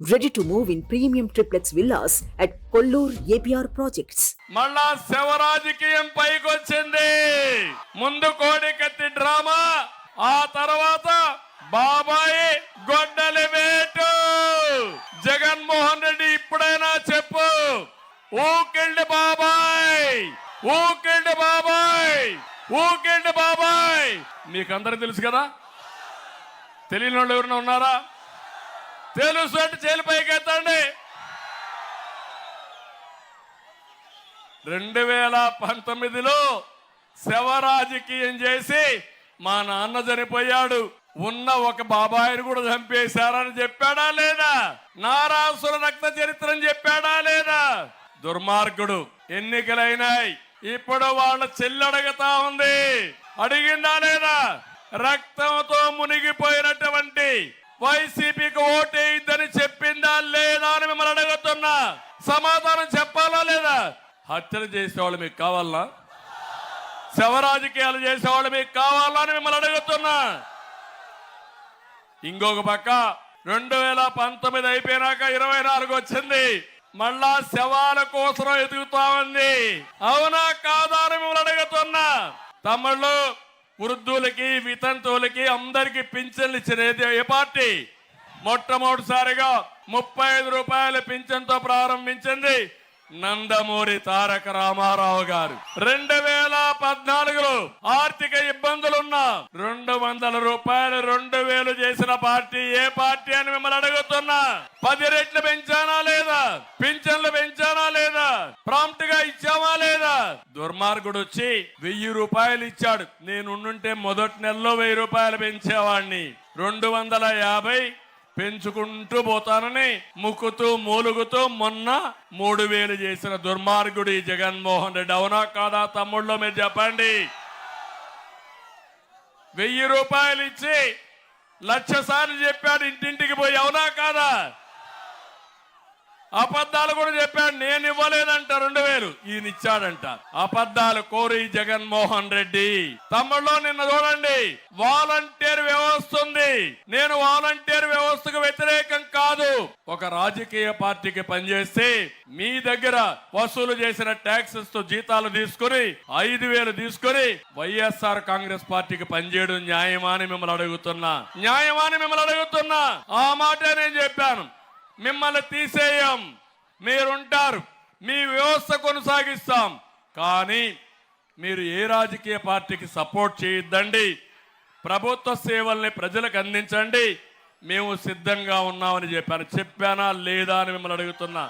Ready to move in premium triplex villas at Kollur APR projects. మళ్ళా శవ రాజకీయం పైకొచ్చింది. ముందు కోడికత్తి డ్రామా, ఆ తర్వాత బాబాయ్ గొడ్డలి వేటు. జగన్మోహన్ రెడ్డి ఇప్పుడైనా చెప్పు, ఊకిండి బాబాయ్, ఊకిండి బాబాయ్, ఊకిండి బాబాయ్. మీకందరూ తెలుసు కదా, తెలియని వాళ్ళు ఎవరైనా ఉన్నారా? తెలుసు అంటే చేలు పైకెత్తండి. 2019లో శవ రాజకీయం చేసి మా నాన్న చనిపోయాడు, ఉన్న ఒక బాబాయిని కూడా చంపేశారని చెప్పాడా లేదా? నారాసుర రక్త చరిత్రని చెప్పాడా లేదా? దుర్మార్గుడు. ఎన్నికలైనాయి, ఇప్పుడు వాళ్ళ చెల్లి అడుగుతా ఉంది, అడిగిందా లేదా? రక్తంతో మునిగిపోయినటువంటి వైసీపీకి ఓటేయిద్దని చెప్పిందా లేదా అని మిమ్మల్ని అడుగుతున్నా. సమాధానం చెప్పాలా లేదా? హత్యలు చేసేవాళ్ళు మీకు కావాలా? శవ రాజకీయాలు చేసేవాళ్ళు మీకు కావాలా అని మిమ్మల్ని అడుగుతున్నా. ఇంకొక పక్క 2019 అయిపోయినాక 24 వచ్చింది, మళ్ళా శవాల కోసం ఎదుగుతా ఉంది. అవునా కాదా అని మిమ్మల్ని అడుగుతున్నా. తమ్ముళ్ళు, వృద్ధులకి, వితంతువులకి అందరికి పింఛన్లు ఇచ్చినది ఏ పార్టీ? మొట్టమొదటిసారిగా 35 రూపాయల పింఛన్తో ప్రారంభించింది నందమూరి తారక రామారావు గారు. 2014లో ఆర్థిక ఇబ్బందులున్నా 200 రూపాయలు 2000 చేసిన పార్టీ ఏ పార్టీ అని మిమ్మల్ని అడుగుతున్నా. 10 రెట్లు పెంచానా లేదా? పింఛన్లు పెంచానా లేదా? ప్రాంప్ట్ గా ఇచ్చామా లేదా? దుర్మార్గుడు వచ్చి 1000 రూపాయలు ఇచ్చాడు. నేనుంటే మొదటి నెలలో 1000 రూపాయలు పెంచేవాడిని, 250 పెంచుకుంటూ పోతానని ముక్కుతూ మూలుగుతూ మొన్న 3000 చేసిన దుర్మార్గుడు ఈ జగన్మోహన్ రెడ్డి. అవునా కాదా తమ్ముళ్ళు? మీరు చెప్పండి. 1000 రూపాయలు ఇచ్చి 1,00,000 సార్లు చెప్పాడు ఇంటింటికి పోయి, అవునా కాదా? అబద్ధాలు కూడా చెప్పాడు, నేను ఇవ్వలేదంట 2000, ఈయన ఇచ్చాడంట. అబద్ధాలు కోరి జగన్మోహన్ రెడ్డి. తమ్ముళ్ళు, నిన్న చూడండి, వాలంటీర్ వ్యవస్థ ఉంది. నేను వాలంటీర్ వ్యవస్థకు వ్యతిరేకం కాదు. ఒక రాజకీయ పార్టీకి పనిచేస్తే మీ దగ్గర వసూలు చేసిన ట్యాక్సెస్ తో జీతాలు తీసుకుని 5,000 తీసుకుని వైఎస్ఆర్ కాంగ్రెస్ పార్టీకి పనిచేయడం న్యాయమా అని మిమ్మల్ని అడుగుతున్నా. న్యాయమా అని మిమ్మల్ని అడుగుతున్నా. ఆ మాటే నేను చెప్పాను. మిమ్మల్ని తీసేయం, మీరుంటారు, మీ వ్యవస్థ కొనసాగిస్తాం, కానీ మీరు ఏ రాజకీయ పార్టీకి సపోర్ట్ చేయొద్దండి. ప్రభుత్వ సేవల్ని ప్రజలకు అందించండి. మేము సిద్ధంగా ఉన్నామని చెప్పాను. చెప్పానా లేదా అని మిమ్మల్ని అడుగుతున్నా.